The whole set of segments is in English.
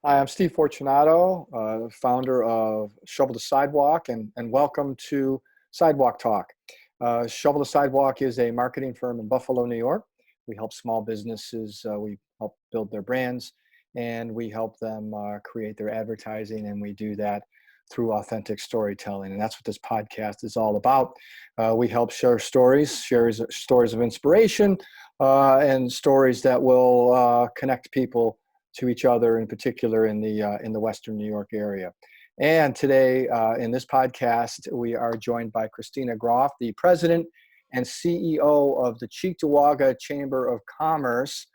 Hi, I'm Steve Fortunato, founder of Shovel to Sidewalk, and welcome to Sidewalk Talk. Shovel to Sidewalk is a marketing firm in Buffalo, New York. We help small businesses, we help build their brands, and we help them create their advertising, and we do that through authentic storytelling. And that's what this podcast is all about. We help share stories of inspiration, and stories that will connect people to each other, in particular in the Western New York area. And today in this podcast, we are joined by Kristina Groff, the president and CEO of the Cheektowaga Chamber of Commerce.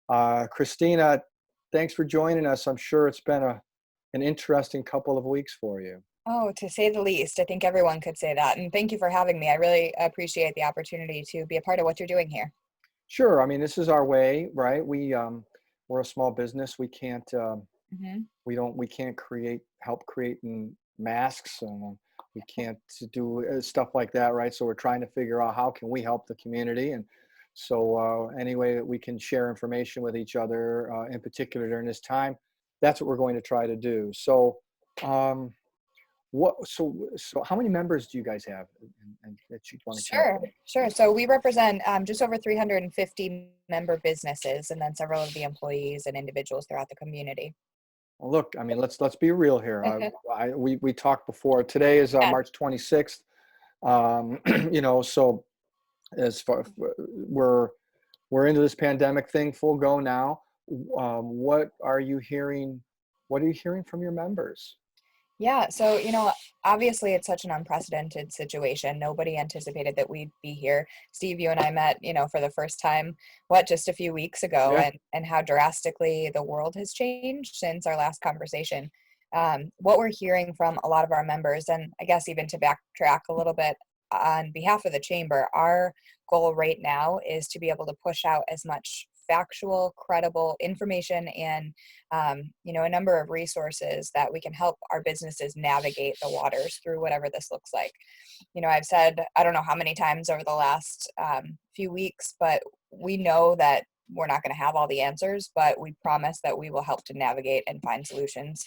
Kristina, thanks for joining us. I'm sure it's been an interesting couple of weeks for you. Oh, to say the least. I think everyone could say that. And thank you for having me. I really appreciate the opportunity to be a part of what you're doing here. Sure. I mean, this is our way, right? We're a small business. We can't help creating masks, and we can't do stuff like that, right? So we're trying to figure out how can we help the community, and so any way that we can share information with each other, in particular during this time, that's what we're going to try to do. So so how many members do you guys have that you want to Sure. So we represent just over 350 member businesses, and then several of the employees and individuals throughout the community. Well, look, I mean, let's be real here. We talked before. Today is March 26th. So as far we're into this pandemic thing full go now. What are you hearing? What are you hearing from your members? Yeah, so, obviously it's such an unprecedented situation. Nobody anticipated that we'd be here. Steve, you and I met, for the first time, just a few weeks ago, Yeah. and how drastically the world has changed since our last conversation. What we're hearing from a lot of our members, and I guess even to backtrack a little bit on behalf of the chamber, our goal right now is to be able to push out as much factual, credible information and a number of resources that we can help our businesses navigate the waters through whatever this looks like. I've said, I don't know how many times over the last few weeks, but we know that we're not going to have all the answers, but we promise that we will help to navigate and find solutions,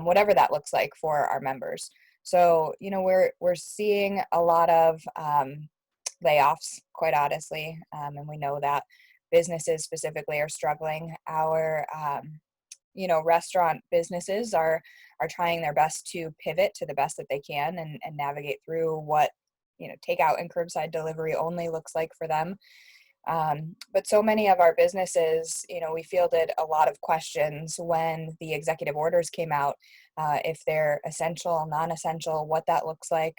whatever that looks like for our members. So, we're seeing a lot of layoffs, quite honestly, and we know that businesses specifically are struggling. Our restaurant businesses are trying their best to pivot to the best that they can and navigate through what takeout and curbside delivery only looks like for them. But so many of our businesses, we fielded a lot of questions when the executive orders came out, if they're essential, non-essential, what that looks like.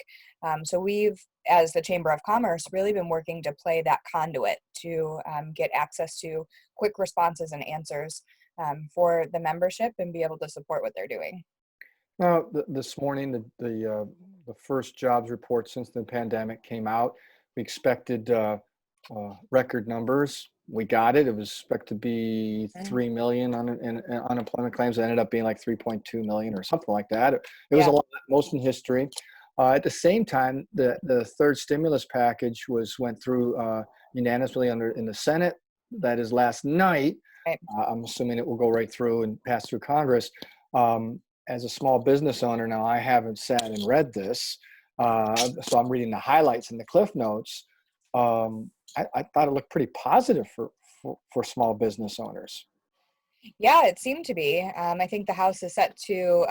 So we've, as the Chamber of Commerce, really been working to play that conduit to get access to quick responses and answers for the membership and be able to support what they're doing. Now, this morning, the first jobs report since the pandemic came out. We expected record numbers. We got it. It was expected to be 3 million in unemployment claims. It ended up being like 3.2 million or something like that. It was a lot, most in history. At the same time, the third stimulus package went through unanimously in the Senate. That is last night. Right. I'm assuming it will go right through and pass through Congress. As a small business owner now, I haven't sat and read this, so I'm reading the highlights and the cliff notes. I thought it looked pretty positive for small business owners. Yeah, it seemed to be. I think the House is set to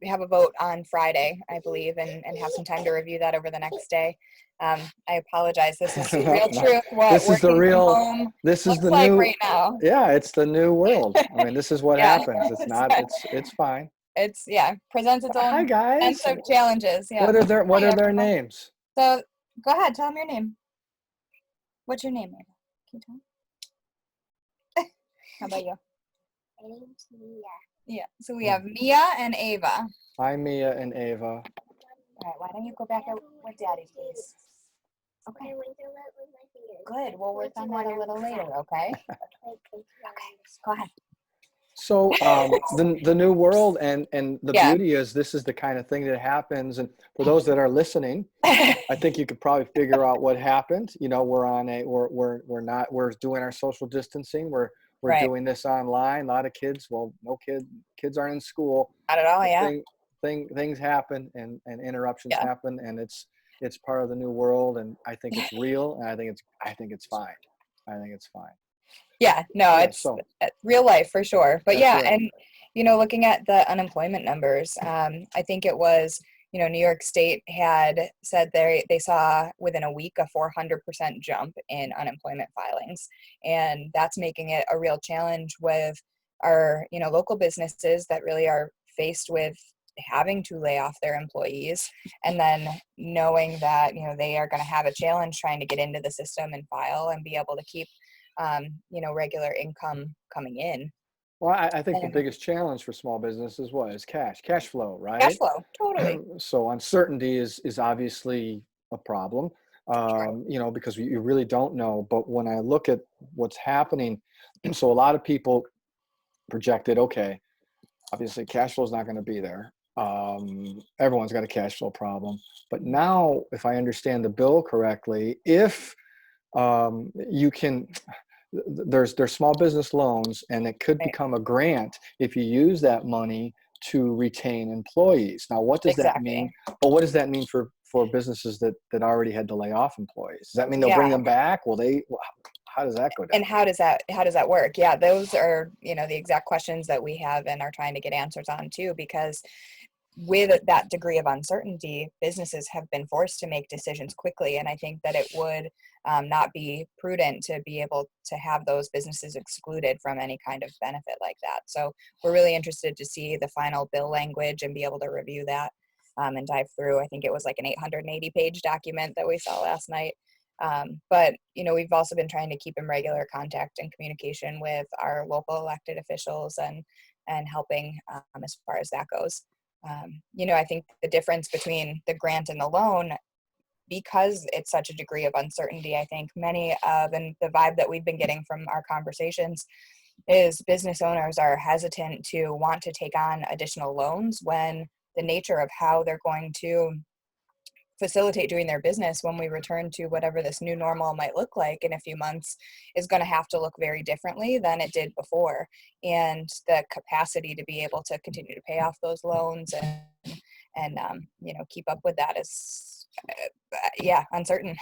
have a vote on Friday, I believe, and have some time to review that over the next day. I apologize. This is the real truth. This is the real. This is the like new. Right now. Yeah, it's the new world. I mean, this is what happens. It's not. It's fine. It's presents its own Hi guys. sense of challenges. Yeah. What are their names? So go ahead, tell them your name. What's your name, Ava? Can you tell me? How about you? My name's Mia. Yeah. So we have Mia and Ava. Hi, Mia and Ava. All right. Why don't you go back out with Daddy, please? Okay. Good. We'll work on that a little later. Okay. Okay. Go ahead. So the new world and the beauty is this is the kind of thing that happens. And for those that are listening, I think you could probably figure out what happened. We're doing our social distancing. We're we're Right. doing this online. A lot of kids, well, kids aren't in school. Not at all. But Yeah. things happen and interruptions Yeah. happen, and it's part of the new world. And I think it's real, and I think it's fine. I think it's fine. Yeah, no, Yeah. it's So real life for sure. But that's yeah, right. and looking at the unemployment numbers, I think it was, New York State had said they saw within a week a 400% jump in unemployment filings, and that's making it a real challenge with our, local businesses that really are faced with having to lay off their employees, and then knowing that, they are going to have a challenge trying to get into the system and file and be able to keep regular income coming in. Well, I think the And biggest challenge for small businesses is cash flow, cash right? flow, totally. So uncertainty is obviously a problem, True. because you really don't know. But when I look at what's happening, so a lot of people projected, okay, obviously cash flow is not going to be there. Everyone's got a cash flow problem. But now, if I understand the bill correctly, if you can, there's small business loans, and it could Right. become a grant if you use that money to retain employees. Now, what does that mean? Exactly. Well, what does that mean for businesses that already had to lay off employees? Does that mean they'll bring Yeah. them back? How does that go down? And how does that work? Yeah, those are, the exact questions that we have and are trying to get answers on too, because with that degree of uncertainty, businesses have been forced to make decisions quickly. And I think that it would not be prudent to be able to have those businesses excluded from any kind of benefit like that. So we're really interested to see the final bill language and be able to review that and dive through. I think it was like an 880-page document that we saw last night. But, we've also been trying to keep in regular contact and communication with our local elected officials and helping as far as that goes. I think the difference between the grant and the loan, because it's such a degree of uncertainty, I think and the vibe that we've been getting from our conversations is business owners are hesitant to want to take on additional loans when the nature of how they're going to facilitate doing their business when we return to whatever this new normal might look like in a few months is going to have to look very differently than it did before. And the capacity to be able to continue to pay off those loans and keep up with that is uncertain.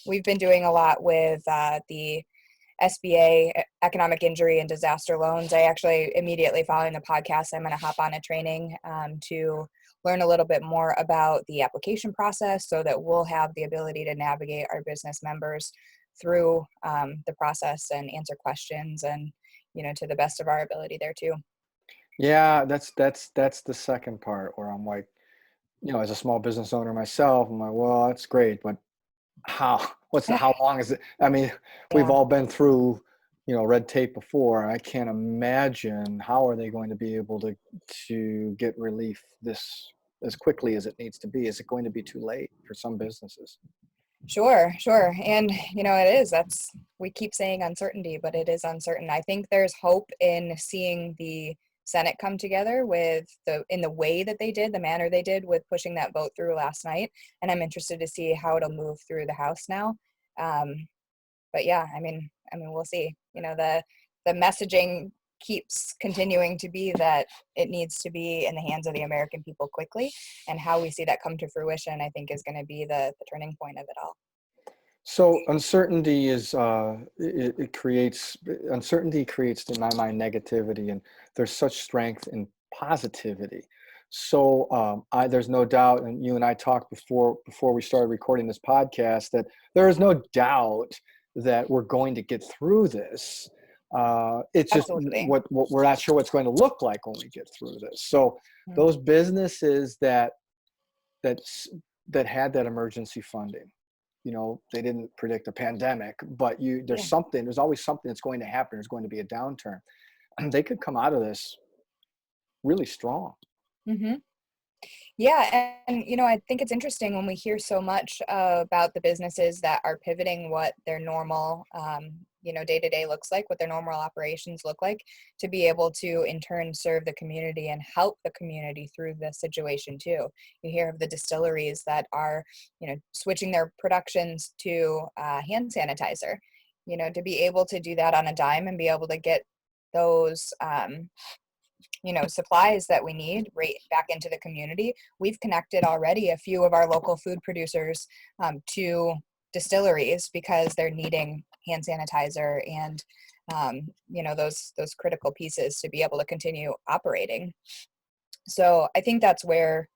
We've been doing a lot with the SBA, economic injury and disaster loans. I actually, immediately following the podcast, I'm going to hop on a training to learn a little bit more about the application process so that we'll have the ability to navigate our business members through the process and answer questions and, to the best of our ability there too. Yeah, that's the second part where I'm like, as a small business owner myself, I'm like, well, that's great, but how long is it? I mean, we've Yeah. all been through, red tape before. I can't imagine how are they going to be able to get relief this as quickly as it needs to be. Is it going to be too late for some businesses? Sure. And, we keep saying uncertainty, but it is uncertain. I think there's hope in seeing the Senate come together in the way that they did, the manner they did with pushing that vote through last night. And I'm interested to see how it'll move through the House now. But yeah, I mean, we'll see. The messaging keeps continuing to be that it needs to be in the hands of the American people quickly, and how we see that come to fruition, I think, is going to be the turning point of it all. So uncertainty uncertainty creates in my mind negativity, and there's such strength in positivity. So there's no doubt, and you and I talked before we started recording this podcast, that there is no doubt that we're going to get through this. It's just Absolutely. what we're not sure what's going to look like when we get through this. So Mm. those businesses that's that had that emergency funding, they didn't predict a pandemic, but Yeah. there's always something that's going to happen. There's going to be a downturn. They could come out of this really strong. Mm-hmm. Yeah, and I think it's interesting when we hear so much about the businesses that are pivoting what their normal, day-to-day looks like, what their normal operations look like, to be able to in turn serve the community and help the community through this situation too. You hear of the distilleries that are, switching their productions to hand sanitizer. to be able to do that on a dime and be able to get those, supplies that we need right back into the community. We've connected already a few of our local food producers to distilleries because they're needing hand sanitizer and, those critical pieces to be able to continue operating. So I think that's where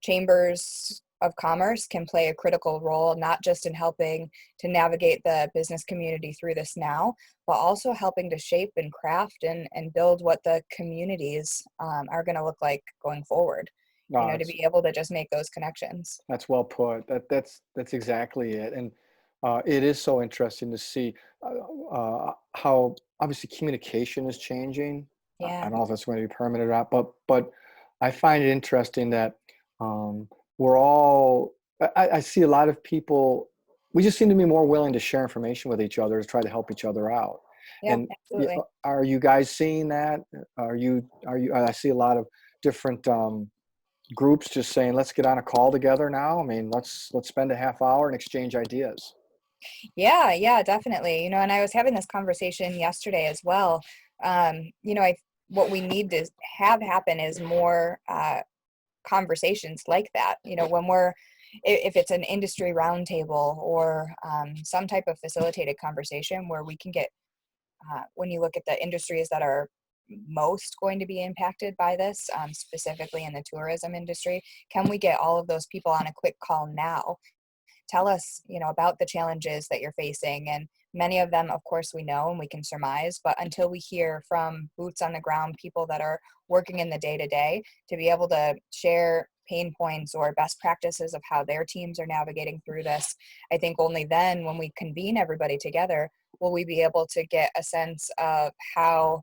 chambers of commerce can play a critical role, not just in helping to navigate the business community through this now, but also helping to shape and craft and build what the communities are going to look like going forward, No, to be able to just make those connections. that's well put. That's exactly it. And it is so interesting to see how obviously communication is changing. I Yeah. don't know if it's going to be permanent or not, but I find it interesting that um, we're all. I see a lot of people. We just seem to be more willing to share information with each other to try to help each other out. Yeah, And absolutely. are you guys seeing that? Are you? I see a lot of different groups just saying, let's get on a call together now. I mean, let's spend a half hour and exchange ideas. Yeah, definitely. And I was having this conversation yesterday as well. What we need to have happen is more conversations like that. When if it's an industry roundtable or some type of facilitated conversation where we can get, when you look at the industries that are most going to be impacted by this, specifically in the tourism industry, can we get all of those people on a quick call now? Tell us, about the challenges that you're facing. And many of them, of course, we know and we can surmise, but until we hear from boots on the ground, people that are working in the day to day, to be able to share pain points or best practices of how their teams are navigating through this, I think only then, when we convene everybody together, will we be able to get a sense of how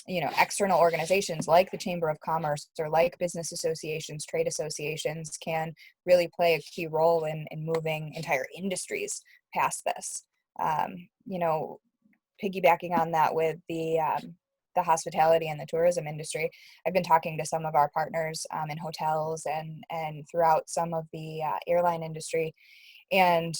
external organizations like the Chamber of Commerce or like business associations, trade associations can really play a key role in moving entire industries past this. Piggybacking on that with the hospitality and the tourism industry, I've been talking to some of our partners in hotels and throughout some of the airline industry. And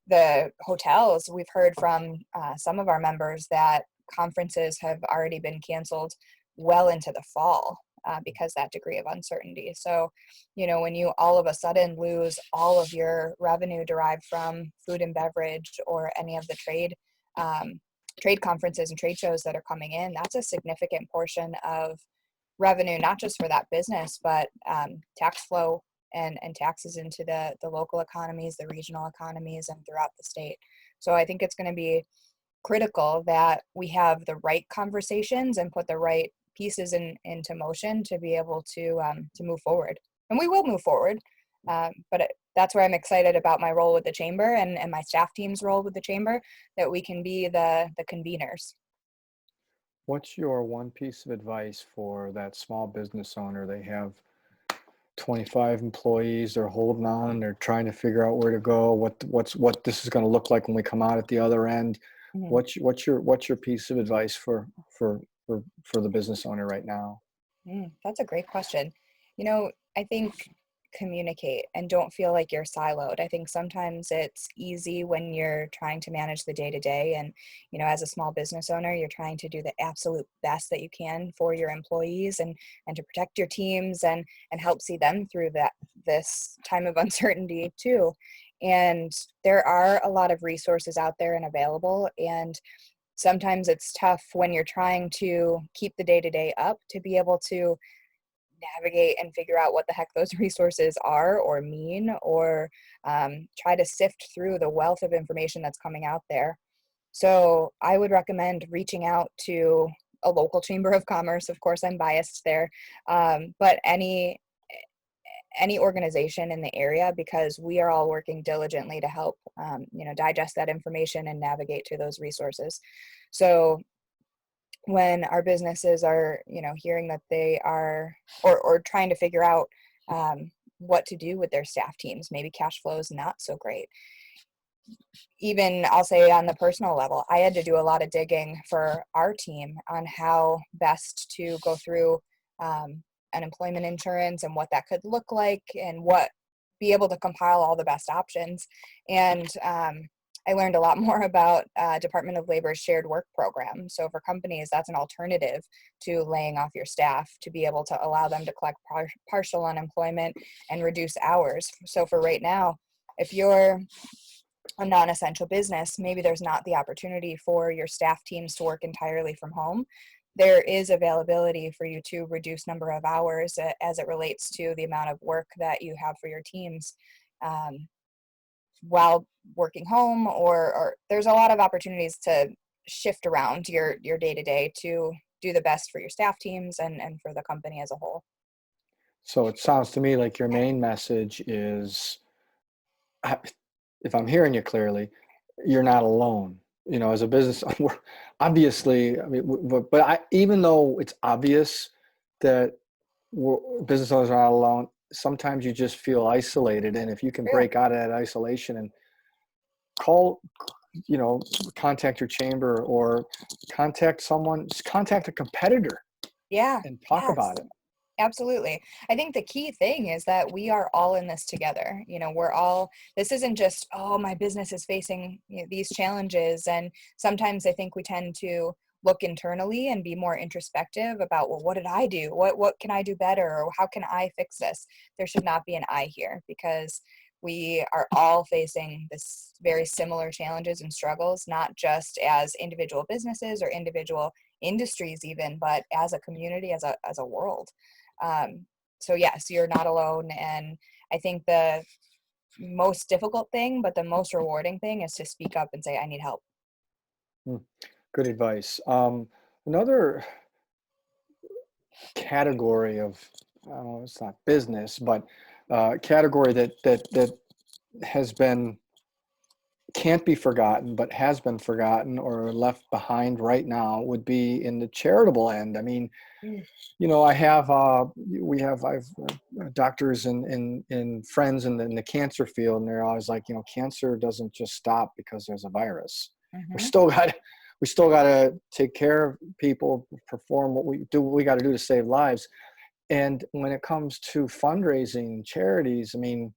the hotels, we've heard from some of our members that conferences have already been canceled well into the fall because that degree of uncertainty. So, when you all of a sudden lose all of your revenue derived from food and beverage or any of the trade conferences and trade shows that are coming in, that's a significant portion of revenue, not just for that business, but tax flow and taxes into the local economies, the regional economies, and throughout the state. So I think it's going to be critical that we have the right conversations and put the right pieces into motion to be able to move forward. And we will move forward. That's where I'm excited about my role with the chamber and my staff team's role with the chamber, that we can be the conveners. What's your one piece of advice for that small business owner? They have 25 employees, they're holding on, they're trying to figure out where to go, what this is going to look like when we come out at the other end. Mhm. What's your piece of advice for the business owner right now? That's a great question. I think communicate and don't feel like you're siloed. I think sometimes it's easy when you're trying to manage the day to day. And, as a small business owner, you're trying to do the absolute best that you can for your employees and to protect your teams and help see them through this time of uncertainty too. And there are a lot of resources out there and available. And sometimes it's tough when you're trying to keep the day to day up to be able to navigate and figure out what the heck those resources are or mean, or try to sift through the wealth of information that's coming out there. So I would recommend reaching out to a local chamber of commerce. Of course, I'm biased there, but any organization in the area, because we are all working diligently to help digest that information and navigate to those resources. So when our businesses are hearing that they are or trying to figure out what to do with their staff teams, maybe cash flow is not so great. Even I'll say on the personal level, I had to do a lot of digging for our team on how best to go through unemployment insurance and what that could look like, and be able to compile all the best options. And I learned a lot more about Department of Labor's shared work program. So for companies, that's an alternative to laying off your staff, to be able to allow them to collect partial unemployment and reduce hours. So for right now, if you're a non-essential business, maybe there's not the opportunity for your staff teams to work entirely from home. There is availability for you to reduce number of hours as it relates to the amount of work that you have for your teams. While working home, or there's a lot of opportunities to shift around your day-to-day to do the best for your staff teams and for the company as a whole. So it sounds to me like your main message is, if I'm hearing you clearly, you're not alone. You know, as a business, obviously, I mean, even though it's obvious that business owners are not alone, sometimes you just feel isolated. And if you can break out of that isolation and call, you know, contact your chamber or contact someone, just contact a competitor. Yeah. And talk about it. Absolutely. I think the key thing is that we are all in this together. You know, this isn't just, oh, my business is facing, you know, these challenges. And sometimes I think we tend to look internally and be more introspective about, well, what did I do? What can I do better? Or how can I fix this? There should not be an I here, because we are all facing this very similar challenges and struggles, not just as individual businesses or individual industries even, but as a community, as a world. So yes, you're not alone. And I think the most difficult thing, but the most rewarding thing, is to speak up and say, I need help. Good advice. Another category of, it's not business, but category that has been, can't be forgotten, but has been forgotten or left behind right now, would be in the charitable end. I mean, you know, I've doctors and friends in the cancer field, and they're always like, you know, cancer doesn't just stop because there's a virus. Mm-hmm. We still got to take care of people, perform what we got to do to save lives. And when it comes to fundraising charities, I mean,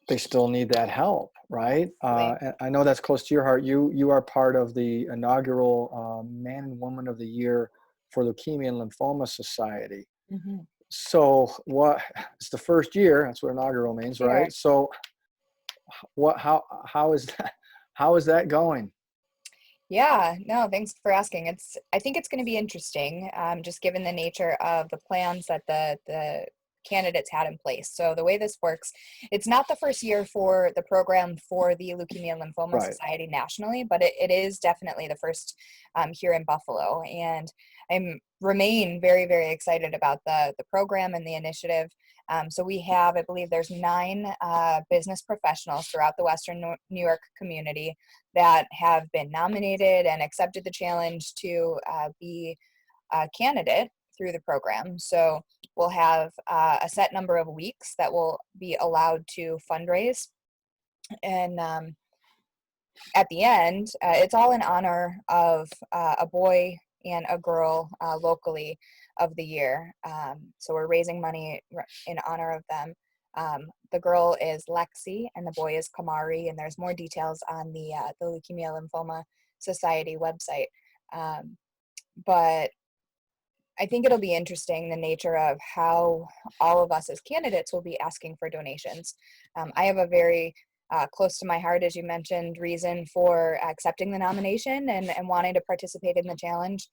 they still need that help, right? And I know that's close to your heart. You are part of the inaugural Man and Woman of the Year for Leukemia and Lymphoma Society. Mm-hmm. So it's the first year. That's what inaugural means, right? So how is that going? Yeah, no, thanks for asking. I think it's going to be interesting, just given the nature of the plans that the candidates had in place. So the way this works, it's not the first year for the program for the Leukemia and Lymphoma Society nationally, but it is definitely the first here in Buffalo. And I remain very, very excited about the program and the initiative. So we have, I believe there's 9 business professionals throughout the Western New York community that have been nominated and accepted the challenge to be a candidate through the program. So we'll have a set number of weeks that will be allowed to fundraise. And at the end, it's all in honor of a boy and a girl locally of the year. So we're raising money in honor of them. The girl is Lexi and the boy is Kamari, and there's more details on the Leukemia Lymphoma Society website. But I think it'll be interesting, the nature of how all of us as candidates will be asking for donations. I have a very close to my heart, as you mentioned, reason for accepting the nomination and wanting to participate in the challenge.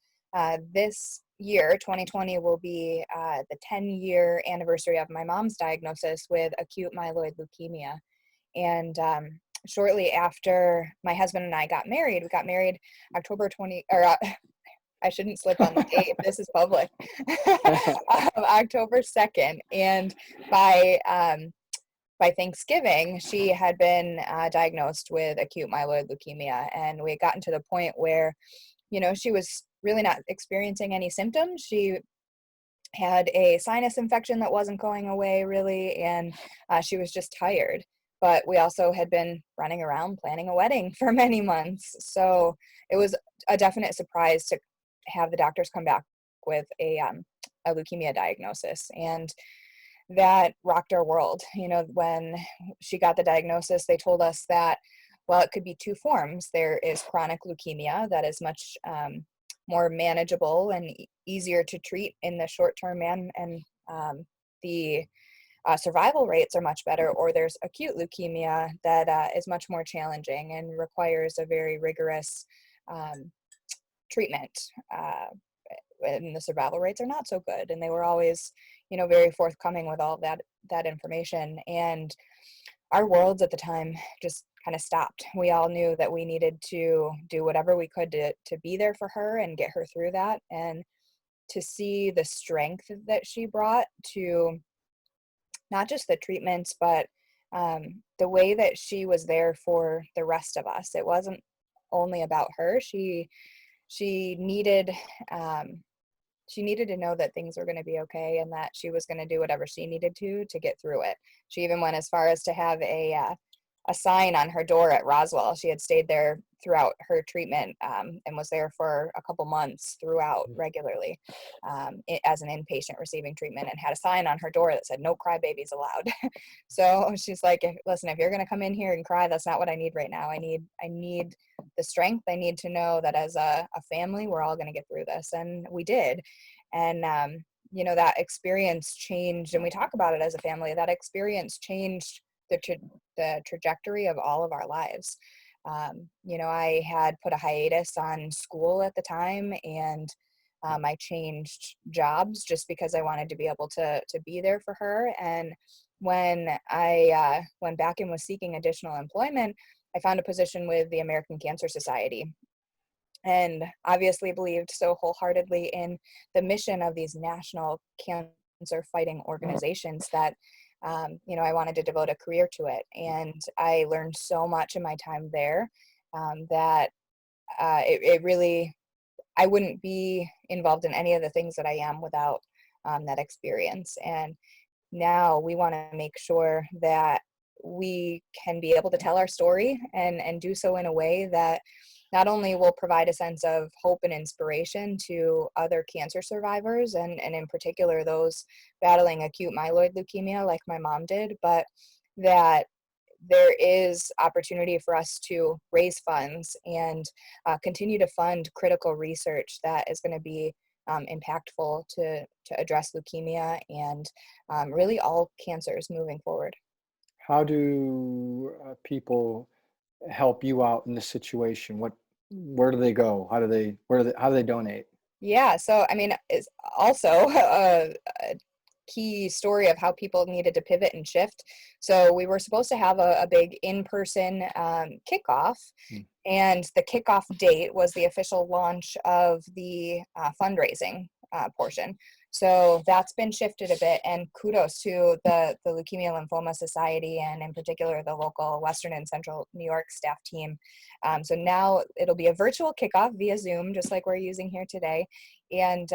This year, 2020, will be the 10-year anniversary of my mom's diagnosis with acute myeloid leukemia. And shortly after my husband and I got married, we got married October 20, or I shouldn't slip on the date. This is public. October 2nd. And by Thanksgiving, she had been diagnosed with acute myeloid leukemia. And we had gotten to the point where, you know, she was really not experiencing any symptoms. She had a sinus infection that wasn't going away really, and she was just tired. But we also had been running around planning a wedding for many months. So it was a definite surprise to have the doctors come back with a leukemia diagnosis. And that rocked our world. When she got the diagnosis, they told us that, well, it could be two forms. There is chronic leukemia that is much more manageable and easier to treat in the short term, and the survival rates are much better, or there's acute leukemia that is much more challenging and requires a very rigorous treatment. And the survival rates are not so good. And they were always, very forthcoming with all that information. And our worlds at the time just kind of stopped. We all knew that we needed to do whatever we could to be there for her and get her through that. And to see the strength that she brought to not just the treatments, but the way that she was there for the rest of us. It wasn't only about her. She needed to know that things were going to be okay, and that she was going to do whatever she needed to get through it. She even went as far as to have a sign on her door at Roswell. She had stayed there throughout her treatment and was there for a couple months throughout regularly as an inpatient receiving treatment, and had a sign on her door that said, "No crybabies allowed." So she's like, listen, if you're going to come in here and cry, that's not what I need right now. I need the strength. I need to know that as a family, we're all going to get through this. And we did. And, that experience changed, and we talk about it as a family, that experience changed the trajectory of all of our lives. I had put a hiatus on school at the time, and I changed jobs just because I wanted to be able to be there for her. And when I went back and was seeking additional employment, I found a position with the American Cancer Society, and obviously believed so wholeheartedly in the mission of these national cancer fighting organizations that I wanted to devote a career to it. And I learned so much in my time there that it really, I wouldn't be involved in any of the things that I am without that experience. And now we want to make sure that we can be able to tell our story and do so in a way that not only will provide a sense of hope and inspiration to other cancer survivors, and in particular those battling acute myeloid leukemia like my mom did, but that there is opportunity for us to raise funds and continue to fund critical research that is going to be impactful to address leukemia and really all cancers moving forward. How do people help you out in this situation? Where do they go? How do they donate? Yeah, so I mean, it's also a key story of how people needed to pivot and shift. So we were supposed to have a big in-person kickoff, and the kickoff date was the official launch of the fundraising portion. So that's been shifted a bit, and kudos to the Leukemia Lymphoma Society, and in particular the local Western and Central New York staff team. So now it'll be a virtual kickoff via Zoom, just like we're using here today. And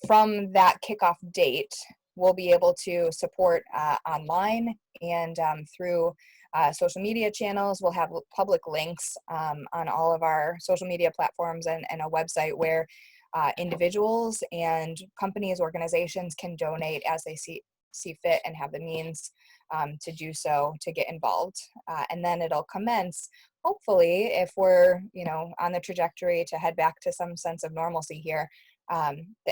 from that kickoff date, we'll be able to support online and through social media channels. We'll have public links on all of our social media platforms, and a website where individuals and companies, organizations can donate as they see fit and have the means to do so, to get involved. And then it'll commence, hopefully, if we're on the trajectory to head back to some sense of normalcy here,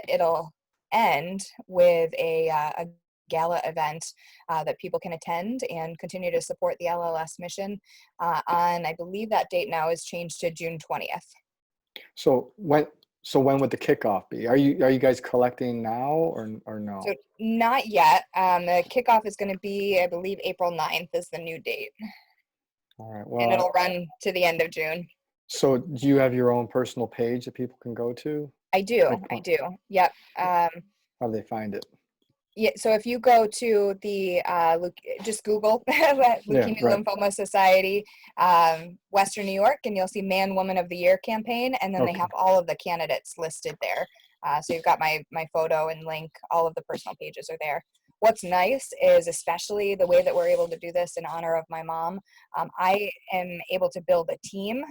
it'll end with a gala event that people can attend and continue to support the LLS mission on, I believe that date now is changed to June 20th. So when would the kickoff be? Are you guys collecting now or no? So not yet. The kickoff is going to be, I believe, April 9th is the new date. All right. And it'll Well, run to the end of June. so do you have your own personal page that people can go to? I do. Yep. How do they find it? Yeah, so if you go to the just Google Leukemia right. Lymphoma Society Western New York, and you'll see Man Woman of the Year campaign, and then they have all of the candidates listed there. So you've got my photo and link. All of the personal pages are there. What's nice is, especially the way that we're able to do this in honor of my mom, I am able to build a team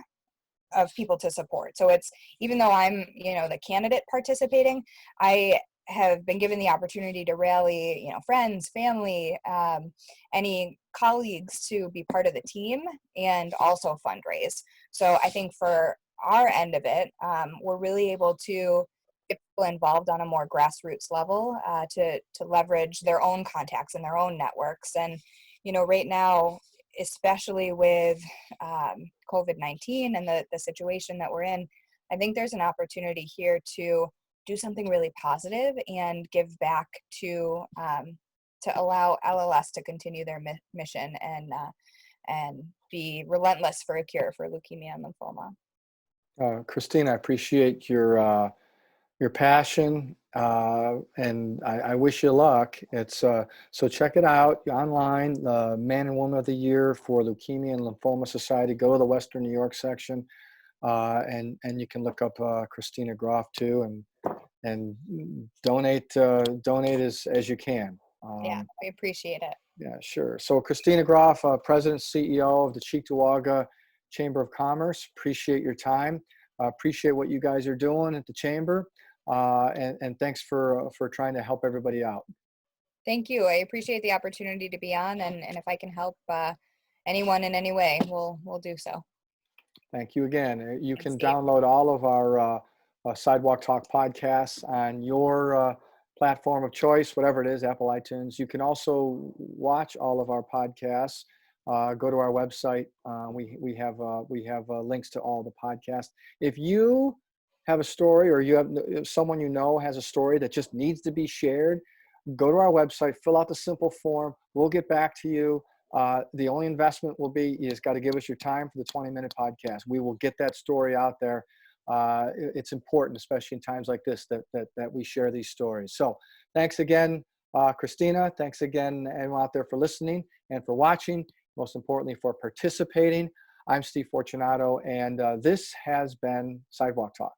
of people to support. So it's, even though I'm the candidate participating, I have been given the opportunity to rally, friends, family, any colleagues to be part of the team and also fundraise. So I think for our end of it, we're really able to get people involved on a more grassroots level to leverage their own contacts and their own networks. And, right now, especially with COVID-19 and the situation that we're in, I think there's an opportunity here to do something really positive and give back to allow LLS to continue their mission and be relentless for a cure for leukemia and lymphoma. Kristina, I appreciate your passion, and I wish you luck. It's so check it out online. Man and Woman of the Year for Leukemia and Lymphoma Society. Go to the Western New York section, and you can look up Kristina Groff too, and donate as you can. Yeah, we appreciate it. Yeah, sure. So Kristina Groff, President, CEO of the Cheektowaga Chamber of Commerce. Appreciate your time. Appreciate what you guys are doing at the Chamber. And thanks for trying to help everybody out. Thank you. I appreciate the opportunity to be on, and if I can help anyone in any way, we'll do so. Thank you again. You Thanks, can Steve. download all of our Sidewalk Talk podcasts on your platform of choice, whatever it is, Apple, iTunes. You can also watch all of our podcasts. Go to our website. We have links to all the podcasts. If you have a story, or you have someone has a story that just needs to be shared, go to our website, fill out the simple form. We'll get back to you. The only investment will be you just got to give us your time for the 20-minute podcast. We will get that story out there. It's important, especially in times like this, that we share these stories. So thanks again, Kristina. Thanks again, everyone out there, for listening and for watching. Most importantly, for participating. I'm Steve Fortunato, and this has been Sidewalk Talk.